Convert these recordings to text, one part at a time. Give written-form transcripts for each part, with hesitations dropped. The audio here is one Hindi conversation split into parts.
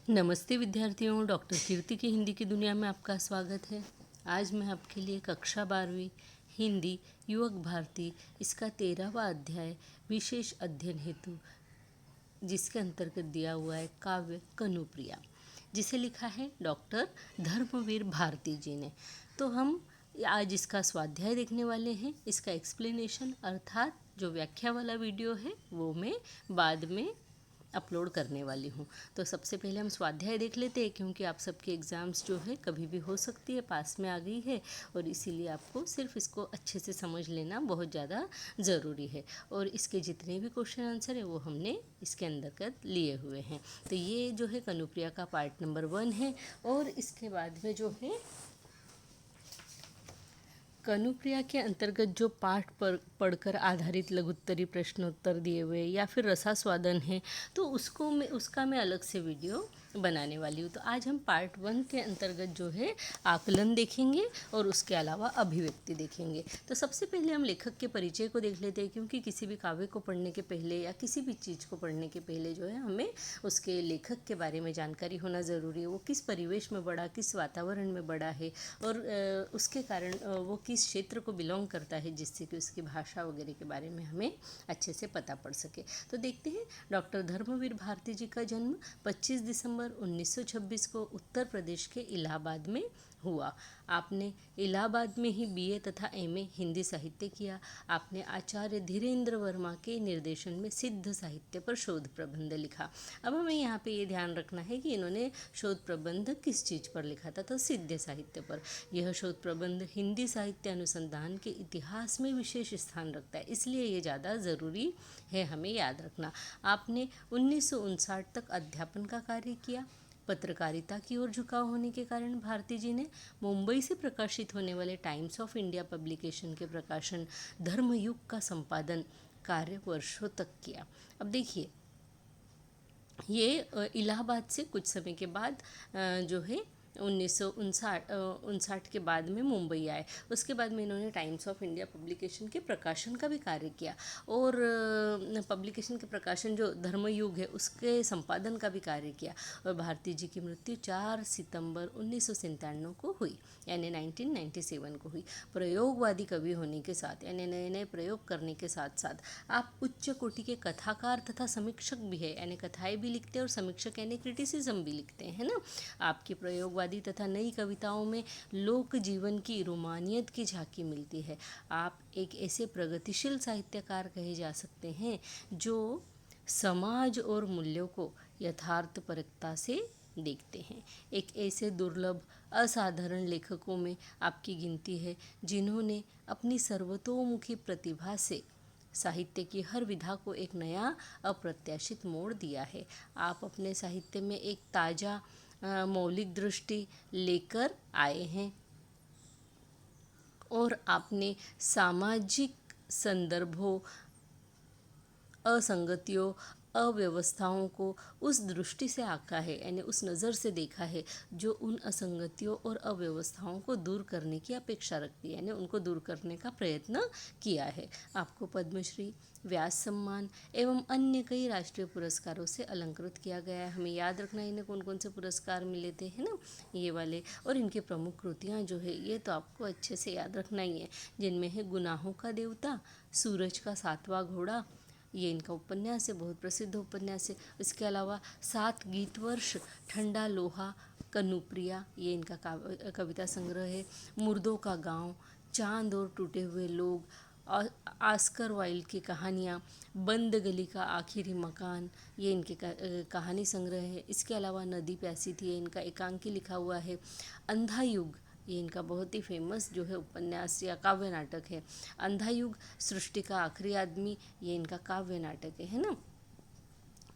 नमस्ते विद्यार्थियों, डॉक्टर कीर्ति की हिंदी की दुनिया में आपका स्वागत है। आज मैं आपके लिए कक्षा 12वीं हिंदी युवक भारती इसका 13वां अध्याय विशेष अध्ययन हेतु, जिसके अंतर्गत दिया हुआ है काव्य कनुप्रिया, जिसे लिखा है डॉक्टर धर्मवीर भारती जी ने। तो हम आज इसका स्वाध्याय देखने वाले हैं। इसका एक्सप्लेनेशन अर्थात जो व्याख्या वाला वीडियो है वो मैं बाद में अपलोड करने वाली हूँ। तो सबसे पहले हम स्वाध्याय देख लेते हैं, क्योंकि आप सबके एग्ज़ाम्स जो है कभी भी हो सकती है, पास में आ गई है, और इसीलिए आपको सिर्फ इसको अच्छे से समझ लेना बहुत ज़्यादा ज़रूरी है। और इसके जितने भी क्वेश्चन आंसर है वो हमने इसके अंतर्गत लिए हुए हैं। तो ये जो है कनुप्रिया का पार्ट नंबर 1 है। और इसके बाद में जो है कनुप्रिया के अंतर्गत जो पाठ पर पढ़कर आधारित लघुत्तरी प्रश्नोत्तर दिए हुए या फिर रसास्वादन है, तो उसका मैं अलग से वीडियो बनाने वाली हूँ। तो आज हम पार्ट 1 के अंतर्गत जो है आकलन देखेंगे और उसके अलावा अभिव्यक्ति देखेंगे। तो सबसे पहले हम लेखक के परिचय को देख लेते हैं, क्योंकि किसी भी काव्य को पढ़ने के पहले या किसी भी चीज़ को पढ़ने के पहले जो है हमें उसके लेखक के बारे में जानकारी होना ज़रूरी है। वो किस परिवेश में बढ़ा, किस वातावरण में बढ़ा है, और उसके कारण वो किस क्षेत्र को बिलोंग करता है, जिससे कि उसकी भाषा वगैरह के बारे में हमें अच्छे से पता पड़ सके। तो देखते हैं, डॉक्टर धर्मवीर भारती जी का जन्म 25 दिसंबर 1926 को उत्तर प्रदेश के इलाहाबाद में हुआ। आपने इलाहाबाद में ही बीए तथा एमए हिंदी साहित्य किया। आपने आचार्य धीरेन्द्र वर्मा के निर्देशन में सिद्ध साहित्य पर शोध प्रबंध लिखा। अब हमें यहाँ पे ये ध्यान रखना है कि इन्होंने शोध प्रबंध किस चीज़ पर लिखा था, तो सिद्ध साहित्य पर। यह शोध प्रबंध हिंदी साहित्य अनुसंधान के इतिहास में विशेष स्थान रखता है, इसलिए ये ज़्यादा ज़रूरी है हमें याद रखना। आपने 1959 तक अध्यापन का कार्य किया। पत्रकारिता की ओर झुकाव होने के कारण भारती जी ने मुंबई से प्रकाशित होने वाले टाइम्स ऑफ इंडिया पब्लिकेशन के प्रकाशन धर्मयुग का संपादन कार्य वर्षों तक किया। अब देखिए, ये इलाहाबाद से कुछ समय के बाद जो है 1959 के बाद में मुंबई आए। उसके बाद में इन्होंने टाइम्स ऑफ इंडिया पब्लिकेशन के प्रकाशन का भी कार्य किया, और पब्लिकेशन के प्रकाशन जो धर्मयुग है उसके संपादन का भी कार्य किया। और भारती जी की मृत्यु 4 सितंबर 1997 को हुई, यानी 1997 को हुई। प्रयोगवादी कवि होने के साथ, यानी नए नए प्रयोग करने के साथ साथ आप उच्च कोटि के कथाकार तथा समीक्षक भी है, यानी कथाएं भी लिखते हैं और समीक्षक यानी क्रिटिसिज्म भी लिखते हैं, है ना। आपकी प्रयोगवादी तथा नई कविताओं में लोक जीवन की रोमानियत की झांकी मिलती है। आप एक ऐसे प्रगतिशील साहित्यकार कहे जा सकते हैं जो समाज और मूल्यों को यथार्थपरकता से देखते हैं। एक ऐसे दुर्लभ असाधारण लेखकों में आपकी गिनती है, जिन्होंने अपनी सर्वतोमुखी प्रतिभा से साहित्य की हर विधा को एक नया अप्रत्याशित मोड़ दिया है। आप अपने साहित्य में एक ताज़ा मौलिक दृष्टि लेकर आए हैं, और आपने सामाजिक संदर्भों, असंगतियों, अव्यवस्थाओं को उस दृष्टि से आंका है, यानी उस नज़र से देखा है जो उन असंगतियों और अव्यवस्थाओं को दूर करने की अपेक्षा रखती है, यानी उनको दूर करने का प्रयत्न किया है। आपको पद्मश्री, व्यास सम्मान एवं अन्य कई राष्ट्रीय पुरस्कारों से अलंकृत किया गया है। हमें याद रखना इन्हें कौन कौन से पुरस्कार मिले थे, है ना, ये वाले। और इनके प्रमुख कृतियाँ जो है ये तो आपको अच्छे से याद रखना ही है, जिनमें है गुनाहों का देवता, सूरज का 7वां घोड़ा, ये इनका उपन्यास है, बहुत प्रसिद्ध उपन्यास है। इसके अलावा 7 गीतवर्ष, ठंडा लोहा, कनुप्रिया, ये इनका कविता संग्रह है। मुर्दों का गांव, चांद और टूटे हुए लोग, आस्कर वाइल्ड की कहानियाँ, बंद गली का आखिरी मकान, ये इनके कहानी संग्रह है। इसके अलावा नदी प्यासी थी, ये इनका एकांकी लिखा हुआ है। अंधा युग, ये इनका बहुत ही फेमस जो है उपन्यास या काव्य नाटक है। अंधा युग, सृष्टि का आखिरी आदमी, ये इनका काव्य नाटक है ना।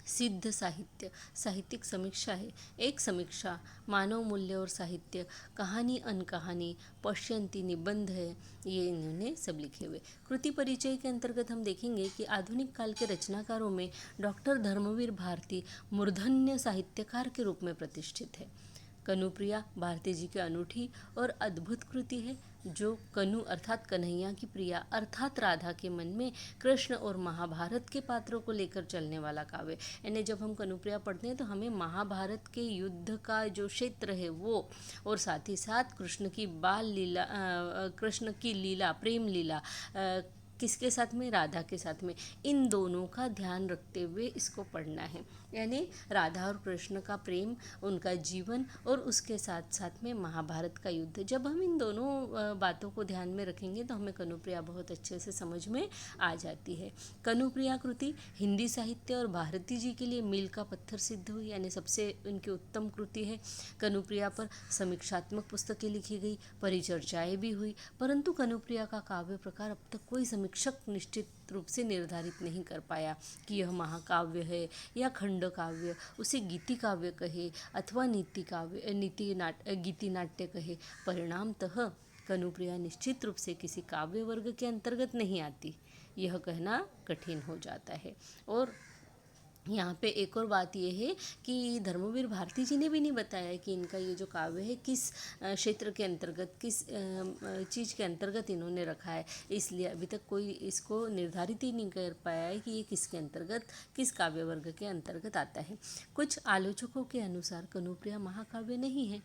सिद्ध साहित्य, साहित्यिक समीक्षा है। एक समीक्षा, मानव मूल्य और साहित्य, कहानी अनकहानी, पश्यंती, निबंध है, ये इन्होंने सब लिखे हुए। कृति परिचय के अंतर्गत हम देखेंगे कि आधुनिक काल के रचनाकारों में डॉक्टर धर्मवीर भारती मूर्धन्य साहित्यकार के रूप में प्रतिष्ठित है। कनुप्रिया भारती जी की अनूठी और अद्भुत कृति है। जो कनु अर्थात कन्हैया की प्रिया अर्थात राधा के मन में कृष्ण और महाभारत के पात्रों को लेकर चलने वाला काव्य। यानी जब हम कनुप्रिया पढ़ते हैं तो हमें महाभारत के युद्ध का जो क्षेत्र है वो, और साथ ही साथ कृष्ण की बाल लीला, कृष्ण की लीला, प्रेम लीला किसके साथ में, राधा के साथ में, इन दोनों का ध्यान रखते हुए इसको पढ़ना है। यानी राधा और कृष्ण का प्रेम, उनका जीवन और उसके साथ साथ में महाभारत का युद्ध। जब हम इन दोनों बातों को ध्यान में रखेंगे तो हमें कनुप्रिया बहुत अच्छे से समझ में आ जाती है। कनुप्रिया कृति हिंदी साहित्य और भारती जी के लिए मील का पत्थर सिद्ध हुई, यानी सबसे उनकी उत्तम कृति है। कनुप्रिया पर समीक्षात्मक पुस्तकें लिखी गई, परिचर्चाएं भी हुई, परंतु कनुप्रिया का काव्य प्रकार अब तक कोई समीक्षक निश्चित रूप से निर्धारित नहीं कर पाया कि यह महाकाव्य है या खंड काव्य, उसे गीति काव्य कहे अथवा गीति नाट्य कहे। परिणामतः कनुप्रिया निश्चित रूप से किसी काव्य वर्ग के अंतर्गत नहीं आती, यह कहना कठिन हो जाता है। और यहाँ पे एक और बात यह है कि धर्मवीर भारती जी ने भी नहीं बताया कि इनका ये जो काव्य है किस क्षेत्र के अंतर्गत, किस चीज़ के अंतर्गत इन्होंने रखा है, इसलिए अभी तक कोई इसको निर्धारित ही नहीं कर पाया है कि ये किसके अंतर्गत, किस काव्य वर्ग के अंतर्गत आता है। कुछ आलोचकों के अनुसार कनुप्रिया महाकाव्य नहीं है।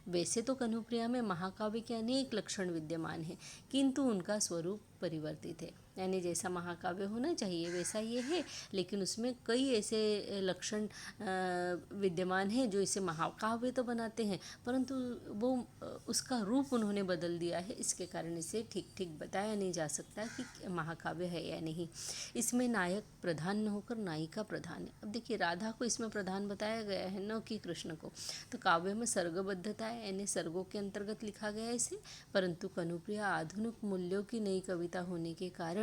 वैसे तो कनुप्रिया में महाकाव्य के अनेक लक्षण विद्यमान हैं, किंतु उनका स्वरूप परिवर्तित है। यानी जैसा महाकाव्य होना चाहिए वैसा ये है, लेकिन उसमें कई ऐसे लक्षण विद्यमान हैं जो इसे महाकाव्य तो बनाते हैं, परंतु वो उसका रूप उन्होंने बदल दिया है। इसके कारण इसे ठीक ठीक बताया नहीं जा सकता कि महाकाव्य है या नहीं। इसमें नायक प्रधान न होकर नायिका प्रधान है। अब देखिए, राधा को इसमें प्रधान बताया गया है, न कि कृष्ण को। तो काव्य में सर्गबद्धता है, यानी सर्गों के अंतर्गत लिखा गया है इसे। परंतु कनुप्रिया आधुनिक मूल्यों की नई कविता होने के कारण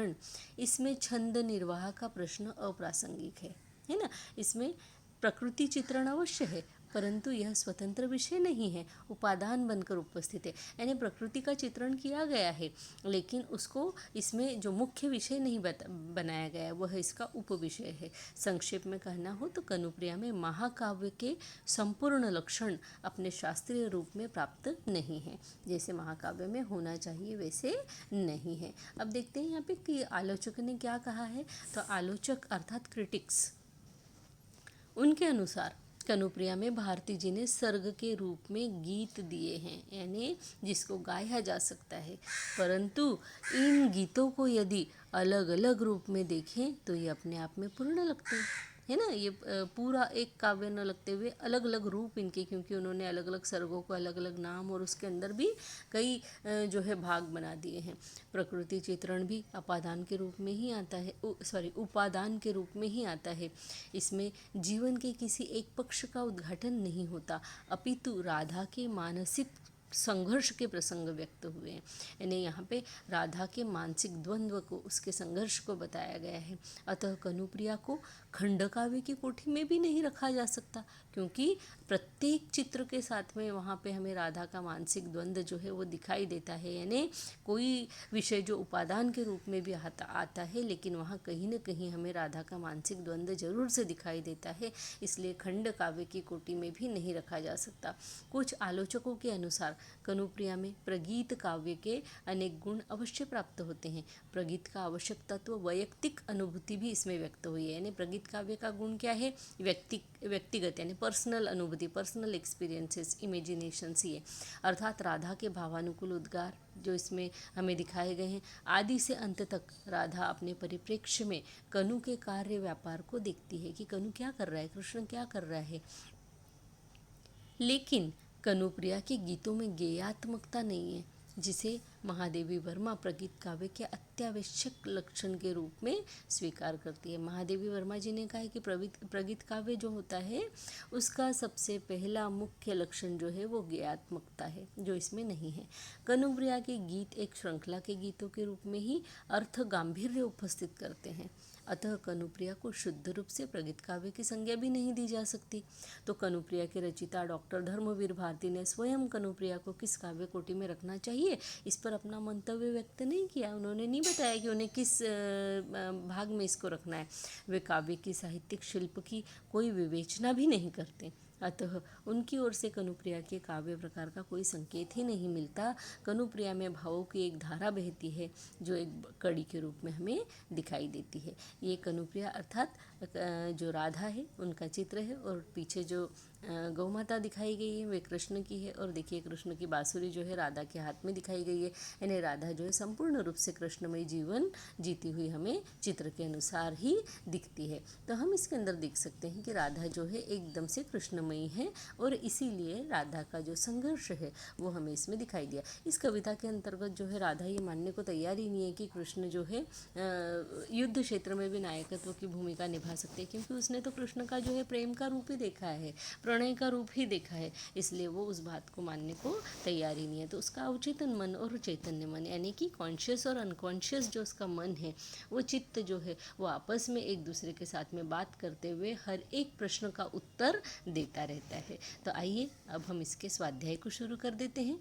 इसमें छंद निर्वाह का प्रश्न अप्रासंगिक है ना। इसमें प्रकृति चित्रण अवश्य है, परंतु यह स्वतंत्र विषय नहीं है, उपादान बनकर उपस्थित है। यानी प्रकृति का चित्रण किया गया है, लेकिन उसको इसमें जो मुख्य विषय नहीं बनाया गया है, वह इसका उपविषय है। संक्षेप में कहना हो तो कनुप्रिया में महाकाव्य के संपूर्ण लक्षण अपने शास्त्रीय रूप में प्राप्त नहीं है। जैसे महाकाव्य में होना चाहिए वैसे नहीं है। अब देखते हैं यहाँ पे कि आलोचक ने क्या कहा है। तो आलोचक अर्थात क्रिटिक्स, उनके अनुसार कनुप्रिया में भारती जी ने सर्ग के रूप में गीत दिए हैं, यानी जिसको गाया जा सकता है, परंतु इन गीतों को यदि अलग अलग रूप में देखें तो ये अपने आप में पूर्ण लगते हैं, है ना। ये पूरा एक काव्य न लगते हुए अलग अलग रूप इनके, क्योंकि उन्होंने अलग अलग सर्गों को अलग अलग नाम और उसके अंदर भी कई जो है भाग बना दिए हैं। प्रकृति चित्रण भी अपादान के रूप में ही आता है, उपादान के रूप में ही आता है। इसमें जीवन के किसी एक पक्ष का उद्घाटन नहीं होता, अपितु राधा के मानसिक संघर्ष के प्रसंग व्यक्त हुए हैं। यानी यहाँ पे राधा के मानसिक द्वंद्व को, उसके संघर्ष को बताया गया है। अतः कनुप्रिया को खंड काव्य की कोठी में भी नहीं रखा जा सकता, क्योंकि प्रत्येक चित्र के साथ में वहाँ पे हमें राधा का मानसिक द्वंद्व जो है वो दिखाई देता है। यानी कोई विषय जो उपादान के रूप में भी आता है, लेकिन वहाँ कहीं न कहीं हमें राधा का मानसिक द्वंद्व जरूर से दिखाई देता है, इसलिए खंड काव्य की कोटि में भी नहीं रखा जा सकता। कुछ आलोचकों के अनुसार कनुप्रिया में प्रगीत काव्य के अनेक गुण अवश्य प्राप्त होते हैं। प्रगीत का आवश्यक तत्व वैयक्तिक अनुभूति भी इसमें व्यक्त हुई है। यानी प्रगीत काव्य का गुण क्या है? व्यक्तिगत, यानी पर्सनल अनुभूति, पर्सनल एक्सपीरियंसेस, इमेजिनेशंस ये, अर्थात राधा के भावानुकूल उद्गार जो इसमें हमें दिखाए गए हैं। आदि से अंत तक राधा अपने परिप्रेक्ष्य में कनु के कार्य व्यापार को देखती है कि कनु क्या कर रहा है, कृष्ण क्या कर रहा है। लेकिन कनुप्रिया के गीतों में गेयात्मकता नहीं है, जिसे महादेवी वर्मा प्रगीत काव्य के अत्यावश्यक लक्षण के रूप में स्वीकार करती है। महादेवी वर्मा जी ने कहा है कि प्रगीत काव्य जो होता है उसका सबसे पहला मुख्य लक्षण जो है वो गेयात्मकता है, जो इसमें नहीं है। कनुप्रिया के गीत एक श्रृंखला के गीतों के रूप में ही अर्थ गांभीर्य उपस्थित करते हैं, अतः कनुप्रिया को शुद्ध रूप से प्रगीत काव्य की संज्ञा भी नहीं दी जा सकती। तो कनुप्रिया के रचिता डॉक्टर धर्मवीर भारती ने स्वयं कनुप्रिया को किस काव्य कोटि में रखना चाहिए, इस पर अपना मंतव्य व्यक्त नहीं किया। उन्होंने नहीं बताया कि उन्हें किस भाग में इसको रखना है। वे काव्य की साहित्यिक शिल्प की कोई विवेचना भी नहीं करते। अतः उनकी ओर से कनुप्रिया के काव्य प्रकार का कोई संकेत ही नहीं मिलता। कनुप्रिया में भावों की एक धारा बहती है जो एक कड़ी के रूप में हमें दिखाई देती है। ये कनुप्रिया अर्थात जो राधा है उनका चित्र है, और पीछे जो गौ माता दिखाई गई है वे कृष्ण की है, और देखिए कृष्ण की बांसुरी जो है राधा के हाथ में दिखाई गई है। यानी राधा जो है संपूर्ण रूप से कृष्णमय जीवन जीती हुई हमें चित्र के अनुसार ही दिखती है। तो हम इसके अंदर देख सकते हैं कि राधा जो है एकदम से कृष्णमयी है, और इसीलिए राधा का जो संघर्ष है वो हमें इसमें दिखाई दिया। इस कविता के अंतर्गत जो है राधा ये मानने को तैयार ही नहीं है कि कृष्ण जो है युद्ध क्षेत्र में भी नायकत्व की भूमिका निभा सकते हैं, क्योंकि उसने तो कृष्ण का जो है प्रेम का रूप ही देखा है, प्रणय का रूप ही देखा है, इसलिए वो उस बात को मानने को तैयार ही नहीं है। तो उसका अवचेतन मन और चैतन्य मन यानी कि कॉन्शियस और अनकॉन्शियस जो उसका मन है, वो चित्त जो है वो आपस में एक दूसरे के साथ में बात करते हुए हर एक प्रश्न का उत्तर देता रहता है। तो आइए अब हम इसके स्वाध्याय को शुरू कर देते हैं।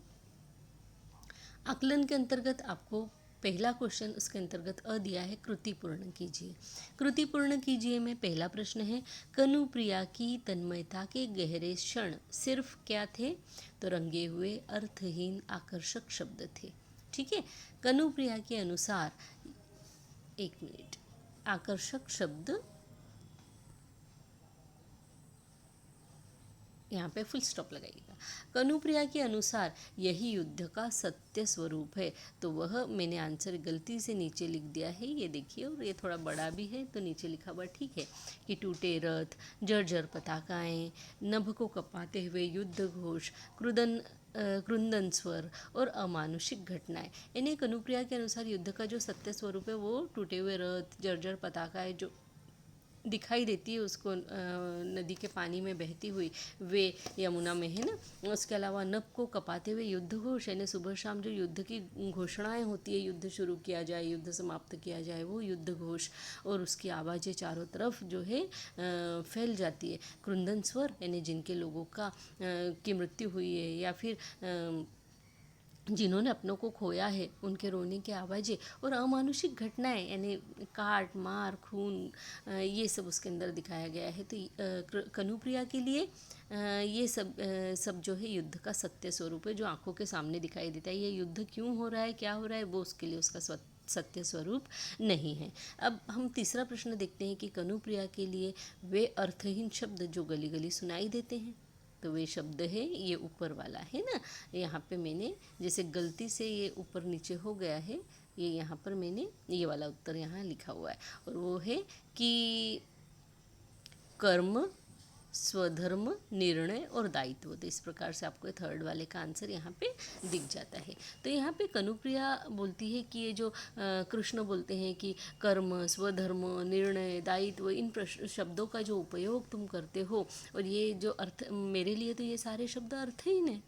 आकलन के अंतर्गत आपको पहला क्वेश्चन उसके अंतर्गत दिया है, कृति पूर्ण कीजिए। कृति पूर्ण कीजिए में पहला प्रश्न है, कनुप्रिया की तन्मयता के गहरे क्षण सिर्फ क्या थे? तो रंगे हुए अर्थहीन आकर्षक शब्द थे। ठीक है, कनुप्रिया के अनुसार, एक मिनट, आकर्षक शब्द यहाँ पे फुल स्टॉप लगाइएगा। कनुप्रिया के अनुसार यही युद्ध का सत्य स्वरूप है। तो वह मैंने आंसर गलती से नीचे लिख दिया है, ये देखिए, और ये थोड़ा बड़ा भी है तो नीचे लिखा हुआ ठीक है कि टूटे रथ, जर्जर पताकाएं, नभ को कपाते हुए युद्ध घोष, क्रुंदन स्वर और अमानुषिक घटनाएं। यानी कनुप्रिया के अनुसार युद्ध का जो सत्य स्वरूप है वो टूटे हुए रथ, जर्जर पताकाएं जो दिखाई देती है उसको नदी के पानी में बहती हुई, वे यमुना में है ना। उसके अलावा नभ को कपाते हुए युद्ध घोष, यानी सुबह शाम जो युद्ध की घोषणाएं होती है, युद्ध शुरू किया जाए, युद्ध समाप्त किया जाए, वो युद्ध घोष, और उसकी आवाज़ें चारों तरफ जो है फैल जाती है। क्रुंदन स्वर यानी जिनके लोगों की मृत्यु हुई है या फिर जिन्होंने अपनों को खोया है उनके रोने की आवाज़ें, और अमानुषिक घटनाएं यानी काट मार खून, ये सब उसके अंदर दिखाया गया है। तो कनुप्रिया के लिए ये सब जो है युद्ध का सत्य स्वरूप है जो आंखों के सामने दिखाई देता है। ये युद्ध क्यों हो रहा है, क्या हो रहा है, वो उसके लिए उसका सत्य स्वरूप नहीं है। अब हम तीसरा प्रश्न देखते हैं कि कनुप्रिया के लिए वे अर्थहीन शब्द जो गली गली सुनाई देते हैं, तो वे शब्द है, ये ऊपर वाला है ना, यहाँ पे मैंने जैसे गलती से ये ऊपर नीचे हो गया है, ये यहाँ पर मैंने ये वाला उत्तर यहाँ लिखा हुआ है, और वो है कि कर्म, स्वधर्म, निर्णय और दायित्व। तो इस प्रकार से आपको थर्ड वाले का आंसर यहाँ पे दिख जाता है। तो यहाँ पे कनुप्रिया बोलती है कि ये जो कृष्ण बोलते हैं कि कर्म, स्वधर्म, निर्णय, दायित्व, इन शब्दों का जो उपयोग तुम करते हो, और ये जो अर्थ, मेरे लिए तो ये सारे शब्द अर्थहीन है,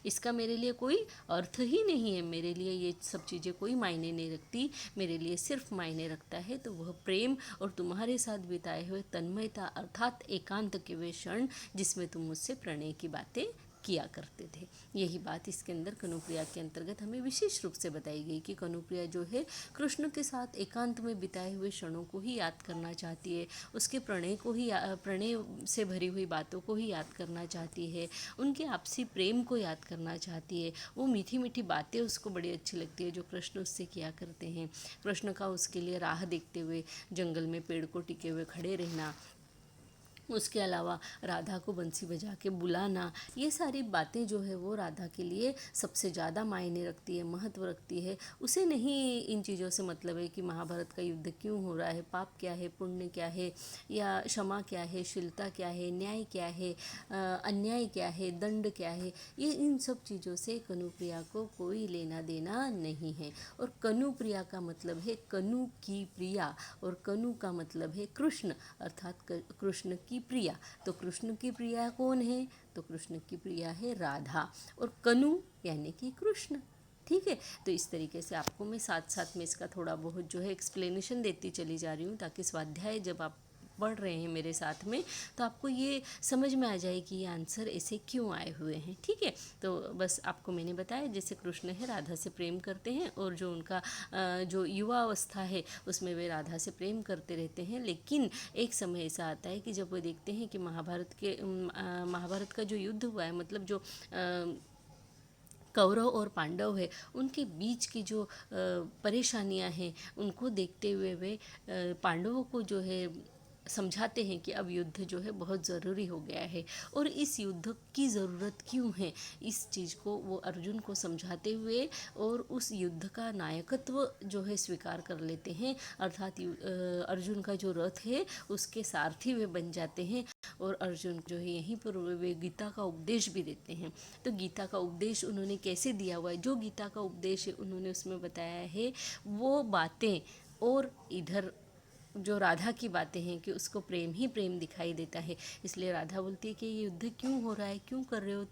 इसका मेरे लिए कोई अर्थ ही नहीं है, मेरे लिए ये सब चीज़ें कोई मायने नहीं रखती, मेरे लिए सिर्फ मायने रखता है तो वह प्रेम और तुम्हारे साथ बिताए हुए तन्मयता अर्थात एकांत के वे क्षण जिसमें तुम मुझसे प्रणय की बातें किया करते थे। यही बात इसके अंदर कनुप्रिया के अंतर्गत हमें विशेष रूप से बताई गई कि कनुप्रिया जो है कृष्ण के साथ एकांत में बिताए हुए क्षणों को ही याद करना चाहती है, उसके प्रणय को ही, प्रणय से भरी हुई बातों को ही याद करना चाहती है, उनके आपसी प्रेम को याद करना चाहती है। वो मीठी मीठी बातें उसको बड़ी अच्छी लगती है जो कृष्ण उससे किया करते हैं। कृष्ण का उसके लिए राह देखते हुए जंगल में पेड़ को टिके हुए खड़े रहना, उसके अलावा राधा को बंसी बजा के बुलाना, ये सारी बातें जो है वो राधा के लिए सबसे ज़्यादा मायने रखती है, महत्व रखती है। उसे नहीं इन चीज़ों से मतलब है कि महाभारत का युद्ध क्यों हो रहा है, पाप क्या है, पुण्य क्या है, या क्षमा क्या है, शीलता क्या है, न्याय क्या है, अन्याय क्या है, दंड क्या है, ये इन सब चीज़ों से कनुप्रिया को कोई लेना देना नहीं है। और कनुप्रिया का मतलब है कनु की प्रिया, और कनु का मतलब है कृष्ण, अर्थात कृष्ण की प्रिया। तो कृष्ण की प्रिया कौन है? तो कृष्ण की प्रिया है राधा, और कनु यानी कि कृष्ण। ठीक है, तो इस तरीके से आपको मैं साथ साथ में इसका थोड़ा बहुत जो है एक्सप्लेनेशन देती चली जा रही हूँ, ताकि स्वाध्याय जब आप पढ़ रहे हैं मेरे साथ में, तो आपको ये समझ में आ जाए कि ये आंसर ऐसे क्यों आए हुए हैं। ठीक है, तो बस आपको मैंने बताया जैसे कृष्ण है राधा से प्रेम करते हैं, और जो उनका जो युवा अवस्था है उसमें वे राधा से प्रेम करते रहते हैं, लेकिन एक समय ऐसा आता है कि जब वो देखते हैं कि महाभारत का जो युद्ध हुआ है, मतलब जो कौरव और पांडव है उनके बीच की जो परेशानियां हैं उनको देखते हुए वे पांडवों को जो है समझाते हैं कि अब युद्ध जो है बहुत ज़रूरी हो गया है, और इस युद्ध की ज़रूरत क्यों है, इस चीज़ को वो अर्जुन को समझाते हुए और उस युद्ध का नायकत्व जो है स्वीकार कर लेते हैं, अर्थात अर्जुन का जो रथ है उसके सारथी वे बन जाते हैं, और अर्जुन जो है यहीं पर वे गीता का उपदेश भी देते हैं। तो गीता का उपदेश उन्होंने कैसे दिया हुआ है, जो गीता का उपदेश है उन्होंने उसमें बताया है वो बातें, और इधर जो राधा की बातें हैं कि उसको प्रेम ही प्रेम दिखाई देता है, इसलिए राधा बोलती है कि ये युद्ध क्यों हो रहा है, क्यों कर रहे हो,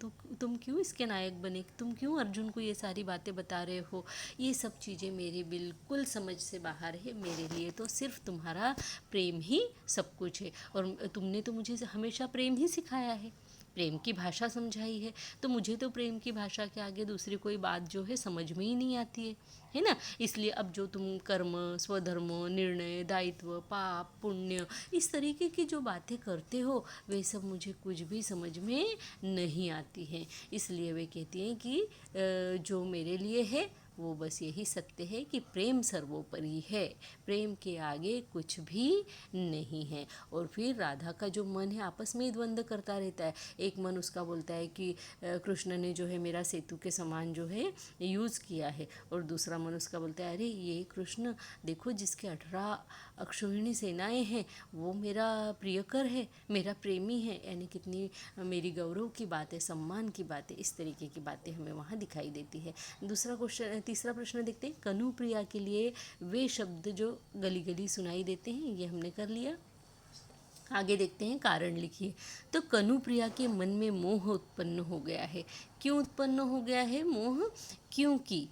तुम क्यों इसके नायक बने, तुम क्यों अर्जुन को ये सारी बातें बता रहे हो, ये सब चीज़ें मेरी बिल्कुल समझ से बाहर है, मेरे लिए तो सिर्फ तुम्हारा प्रेम ही सब कुछ है, और तुमने तो मुझे हमेशा प्रेम ही सिखाया है, प्रेम की भाषा समझाई है, तो मुझे तो प्रेम की भाषा के आगे दूसरी कोई बात जो है समझ में ही नहीं आती है ना। इसलिए अब जो तुम कर्म, स्वधर्म, निर्णय, दायित्व, पाप, पुण्य, इस तरीके की जो बातें करते हो वे सब मुझे कुछ भी समझ में नहीं आती हैं। इसलिए वे कहती हैं कि जो मेरे लिए है वो बस यही सत्य है कि प्रेम सर्वोपरि है, प्रेम के आगे कुछ भी नहीं है। और फिर राधा का जो मन है आपस में ही द्वंद्व करता रहता है, एक मन उसका बोलता है कि कृष्ण ने जो है मेरा सेतु के समान जो है यूज़ किया है, और दूसरा मन उसका बोलता है अरे ये कृष्ण देखो जिसके 18 अक्षौहिणी सेनाएं हैं वो मेरा प्रियकर है, मेरा प्रेमी है, यानी कितनी मेरी गौरव की बात है, सम्मान की बात है, इस तरीके की बातें हमें वहाँ दिखाई देती है। तीसरा प्रश्न देखते हैं, कनुप्रिया के लिए वे शब्द जो गली गली सुनाई देते हैं, ये हमने कर लिया। आगे देखते हैं, कारण लिखिए। तो कनुप्रिया के मन में मोह उत्पन्न हो गया है। क्यों उत्पन्न हो गया है मोह? क्योंकि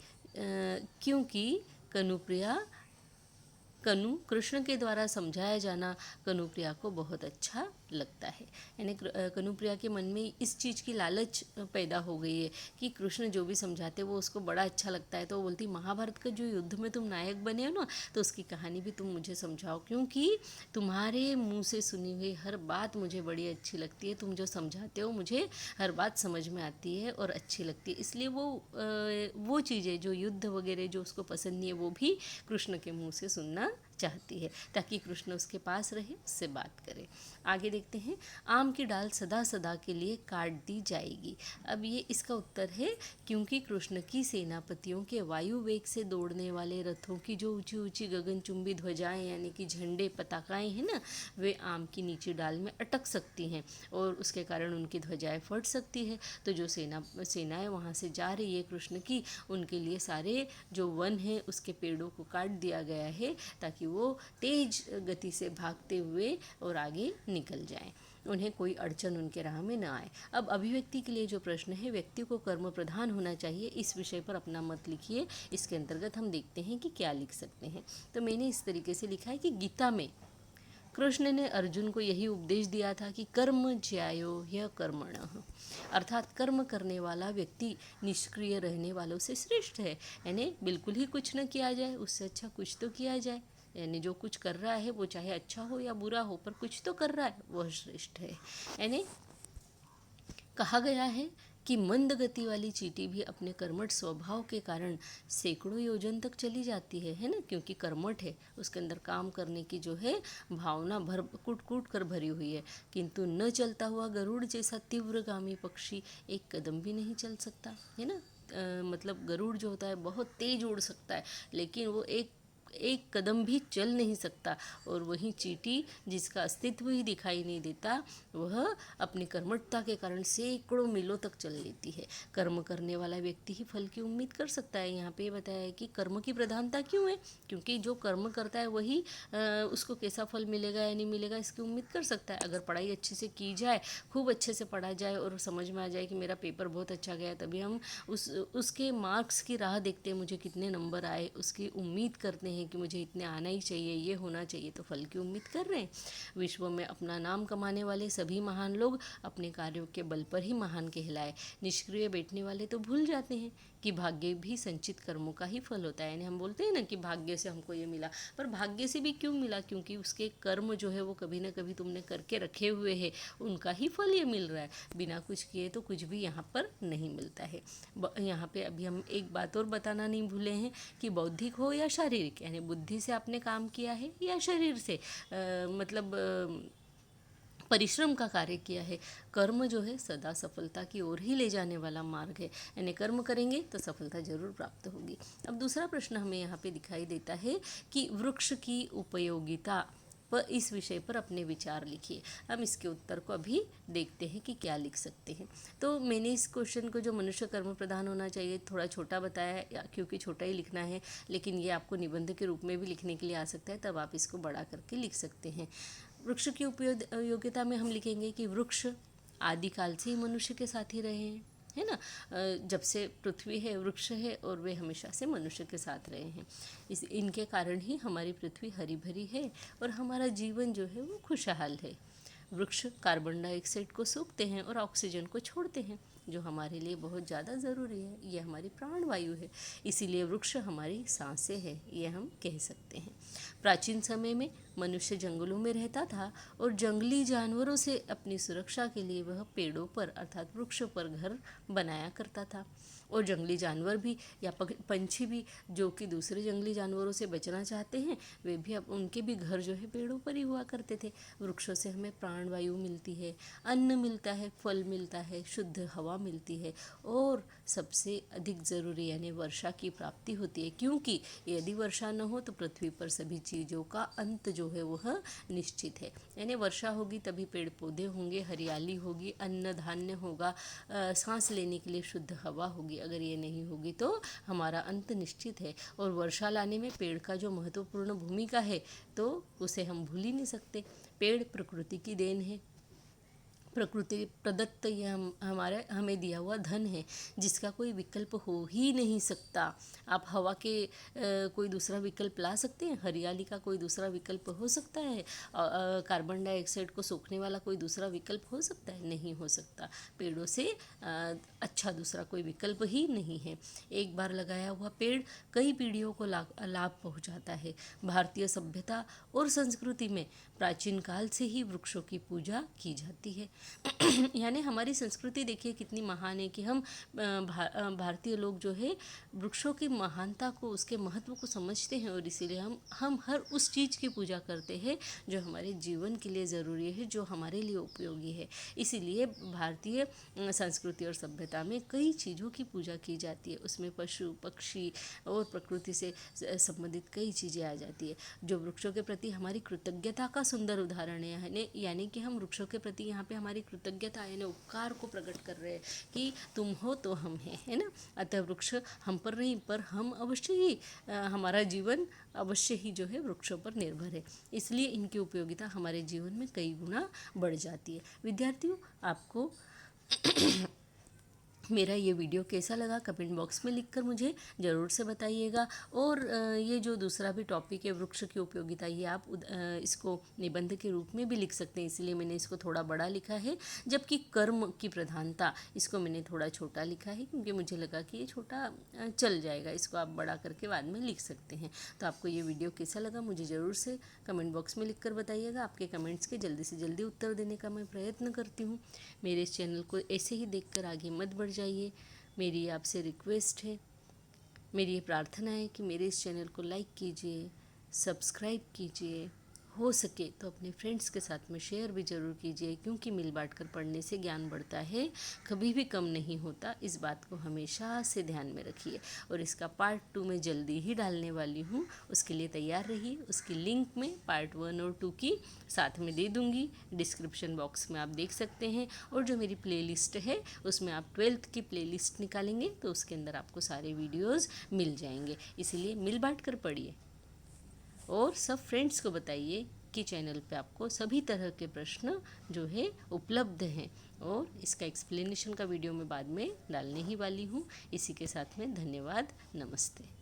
कनु कृष्ण के द्वारा समझाया जाना कनुप्रिया को बहुत अच्छा लगता है, यानी कनुप्रिया के मन में इस चीज़ की लालच पैदा हो गई है कि कृष्ण जो भी समझाते वो उसको बड़ा अच्छा लगता है, तो वो बोलती महाभारत का जो युद्ध में तुम नायक बने हो ना, तो उसकी कहानी भी तुम मुझे समझाओ, क्योंकि तुम्हारे मुंह से सुनी हुई हर बात मुझे बड़ी अच्छी लगती है, तुम जो समझाते हो मुझे हर बात समझ में आती है और अच्छी लगती है। इसलिए वो चीज़ें जो युद्ध वगैरह जो उसको पसंद नहीं है वो भी कृष्ण के मुंह से सुनना चाहती है, ताकि कृष्ण उसके पास रहे, उससे बात करे। आगे देखते हैं, आम की डाल सदा सदा के लिए काट दी जाएगी। अब ये इसका उत्तर है, क्योंकि कृष्ण की सेनापतियों के वायु वेग से दौड़ने वाले रथों की जो ऊंची ऊंची गगनचुंबी ध्वजाएं यानी कि झंडे पताकाएं हैं ना, वे आम की नीची डाल में अटक सकती हैं और उसके कारण उनकी ध्वजाएं फट सकती है। तो जो सेनाएं वहाँ से जा रही है कृष्ण की, उनके लिए सारे जो वन है उसके पेड़ों को काट दिया गया है, ताकि वो तेज गति से भागते हुए और आगे निकल जाएं, उन्हें कोई अड़चन उनके राह में न आए। अब अभिव्यक्ति के लिए जो प्रश्न है, व्यक्ति को कर्म प्रधान होना चाहिए, इस विषय पर अपना मत लिखिए। इसके अंतर्गत हम देखते हैं कि क्या लिख सकते हैं। तो मैंने इस तरीके से लिखा है कि गीता में कृष्ण ने अर्जुन को यही उपदेश दिया था कि कर्म ज्यायो ह्य कर्मणः, अर्थात कर्म करने वाला व्यक्ति निष्क्रिय रहने वालों से श्रेष्ठ है, यानी बिल्कुल ही कुछ न किया जाए, उससे अच्छा कुछ तो किया जाए, यानी जो कुछ कर रहा है वो चाहे अच्छा हो या बुरा हो पर कुछ तो कर रहा है, वह श्रेष्ठ है। यानी कहा गया है कि मंद गति वाली चींटी भी अपने कर्मठ स्वभाव के कारण सैकड़ों योजन तक चली जाती है ना, क्योंकि कर्मठ है, उसके अंदर काम करने की जो है भावना भर कूट कूट कर भरी हुई है, किंतु न चलता हुआ गरुड़ जैसा तीव्रगामी पक्षी एक कदम भी नहीं चल सकता है ना। मतलब गरुड़ जो होता है बहुत तेज उड़ सकता है, लेकिन वो एक कदम भी चल नहीं सकता, और वहीं चींटी जिसका अस्तित्व ही दिखाई नहीं देता, वह अपनी कर्मठता के कारण सैकड़ों मीलों तक चल लेती है। कर्म करने वाला व्यक्ति ही फल की उम्मीद कर सकता है। यहाँ पे बताया है कि कर्म की प्रधानता क्यों है, क्योंकि जो कर्म करता है वही उसको कैसा फल मिलेगा या नहीं मिलेगा इसकी उम्मीद कर सकता है। अगर पढ़ाई अच्छे से की जाए, खूब अच्छे से पढ़ा जाए और समझ में आ जाए कि मेरा पेपर बहुत अच्छा गया, तभी हम उसके मार्क्स की राह देखते हैं, मुझे कितने नंबर आए, उसकी उम्मीद करते हैं हैं कि मुझे इतने आना ही चाहिए, ये होना चाहिए, तो फल की उम्मीद कर रहे हैं। विश्व में अपना नाम कमाने वाले सभी महान लोग अपने कार्यों के बल पर ही महान कहलाए। निष्क्रिय बैठने वाले तो भूल जाते हैं कि भाग्य भी संचित कर्मों का ही फल होता है। यानी हम बोलते हैं ना कि भाग्य से हमको ये मिला, पर भाग्य से भी क्यों मिला? क्योंकि उसके कर्म जो है वो कभी ना कभी तुमने करके रखे हुए हैं, उनका ही फल ये मिल रहा है। बिना कुछ किए तो कुछ भी यहाँ पर नहीं मिलता है। यहाँ पे अभी हम एक बात और बताना नहीं भूले हैं कि बौद्धिक हो या शारीरिक, यानी बुद्धि से आपने काम किया है या शरीर से परिश्रम का कार्य किया है, कर्म जो है सदा सफलता की ओर ही ले जाने वाला मार्ग है। यानी कर्म करेंगे तो सफलता जरूर प्राप्त होगी। अब दूसरा प्रश्न हमें यहाँ पे दिखाई देता है कि वृक्ष की उपयोगिता पर इस विषय पर अपने विचार लिखिए। हम इसके उत्तर को अभी देखते हैं कि क्या लिख सकते हैं। तो मैंने इस क्वेश्चन को जो मनुष्य कर्म प्रधान होना चाहिए थोड़ा छोटा बताया है, क्योंकि छोटा ही लिखना है, लेकिन ये आपको निबंध के रूप में भी लिखने के लिए आ सकता है, तब आप इसको बड़ा करके लिख सकते हैं। वृक्ष की उपयोगिता में हम लिखेंगे कि वृक्ष आदिकाल से ही मनुष्य के साथ ही रहे हैं, है ना। जब से पृथ्वी है वृक्ष है, और वे हमेशा से मनुष्य के साथ रहे हैं। इनके कारण ही हमारी पृथ्वी हरी भरी है और हमारा जीवन जो है वो खुशहाल है। वृक्ष कार्बन डाइऑक्साइड को सोखते हैं और ऑक्सीजन को छोड़ते हैं, जो हमारे लिए बहुत ज़्यादा ज़रूरी है। ये हमारी प्राणवायु है, इसीलिए वृक्ष हमारी सांसें हैं, ये हम कह सकते हैं। प्राचीन समय में मनुष्य जंगलों में रहता था और जंगली जानवरों से अपनी सुरक्षा के लिए वह पेड़ों पर अर्थात वृक्षों पर घर बनाया करता था। और जंगली जानवर भी या पंछी भी जो कि दूसरे जंगली जानवरों से बचना चाहते हैं, वे भी अब उनके भी घर जो है पेड़ों पर ही हुआ करते थे। वृक्षों से हमें प्राणवायु मिलती है, अन्न मिलता है, फल मिलता है, शुद्ध हवा मिलती है, और सबसे अधिक ज़रूरी यानी वर्षा की प्राप्ति होती है। क्योंकि यदि वर्षा न हो तो पृथ्वी पर सभी चीज़ों का अंत जो है वह निश्चित है। यानी वर्षा होगी तभी पेड़ पौधे होंगे, हरियाली होगी, अन्न धान्य होगा, सांस लेने के लिए शुद्ध हवा होगी। अगर ये नहीं होगी तो हमारा अंत निश्चित है। और वर्षा लाने में पेड़ का जो महत्वपूर्ण भूमिका है तो उसे हम भूल ही नहीं सकते। पेड़ प्रकृति की देन है, प्रकृति प्रदत्त यह हमें दिया हुआ धन है, जिसका कोई विकल्प हो ही नहीं सकता। आप हवा के कोई दूसरा विकल्प ला सकते हैं? हरियाली का कोई दूसरा विकल्प हो सकता है? कार्बन डाइऑक्साइड को सोखने वाला कोई दूसरा विकल्प हो सकता है? नहीं हो सकता। पेड़ों से अच्छा दूसरा कोई विकल्प ही नहीं है। एक बार लगाया हुआ पेड़ कई पीढ़ियों को लाभ पहुंचाता है। भारतीय सभ्यता और संस्कृति में प्राचीन काल से ही वृक्षों की पूजा की जाती है। यानी हमारी संस्कृति देखिए कितनी महान है कि हम भारतीय लोग जो है वृक्षों की महानता को, उसके महत्व को समझते हैं, और इसीलिए हम हर उस चीज़ की पूजा करते हैं जो हमारे जीवन के लिए ज़रूरी है, जो हमारे लिए उपयोगी है। इसीलिए भारतीय संस्कृति और सभ्यता में कई चीज़ों की पूजा की जाती है। उसमें पशु पक्षी और प्रकृति से संबंधित कई चीज़ें आ जाती है, जो वृक्षों के प्रति हमारी कृतज्ञता का सुंदर उदाहरण है। यानी कि हम वृक्षों के प्रति यहाँ पे हमारी कृतज्ञता यानी उपकार को प्रकट कर रहे हैं कि तुम हो तो हम हैं, है ना। अतः वृक्ष हम पर नहीं, पर हम अवश्य ही हमारा जीवन अवश्य ही जो है वृक्षों पर निर्भर है। इसलिए इनकी उपयोगिता हमारे जीवन में कई गुना बढ़ जाती है। विद्यार्थियों, आपको मेरा ये वीडियो कैसा लगा कमेंट बॉक्स में लिखकर मुझे ज़रूर से बताइएगा। और ये जो दूसरा भी टॉपिक है वृक्ष की उपयोगिता, ये आप इसको निबंध के रूप में भी लिख सकते हैं, इसलिए मैंने इसको थोड़ा बड़ा लिखा है। जबकि कर्म की प्रधानता, इसको मैंने थोड़ा छोटा लिखा है क्योंकि मुझे लगा कि ये छोटा चल जाएगा, इसको आप बड़ा करके बाद में लिख सकते हैं। तो आपको ये वीडियो कैसा लगा मुझे ज़रूर से कमेंट बॉक्स में लिख कर बताइएगा। आपके कमेंट्स के जल्दी से जल्दी उत्तर देने का मैं प्रयत्न करती हूँ। मेरे इस चैनल को ऐसे ही देखकर आगे मत बढ़ जाइए, मेरी आपसे रिक्वेस्ट है, मेरी ये प्रार्थना है कि मेरे इस चैनल को लाइक कीजिए, सब्सक्राइब कीजिए, हो सके तो अपने फ्रेंड्स के साथ में शेयर भी ज़रूर कीजिए, क्योंकि मिल बांट कर पढ़ने से ज्ञान बढ़ता है, कभी भी कम नहीं होता। इस बात को हमेशा से ध्यान में रखिए। और इसका पार्ट 2 मैं जल्दी ही डालने वाली हूँ, उसके लिए तैयार रहिए। उसकी लिंक मैं पार्ट 1 और 2 की साथ में दे दूँगी, डिस्क्रिप्शन बॉक्स में आप देख सकते हैं। और जो मेरी प्लेलिस्ट है उसमें आप 12th की प्लेलिस्ट निकालेंगे तो उसके अंदर आपको सारे वीडियोज़ मिल जाएंगे। इसीलिए मिल बांट कर पढ़िए और सब फ्रेंड्स को बताइए कि चैनल पे आपको सभी तरह के प्रश्न जो है उपलब्ध हैं। और इसका एक्सप्लेनेशन का वीडियो मैं बाद में डालने ही वाली हूँ। इसी के साथ में धन्यवाद, नमस्ते।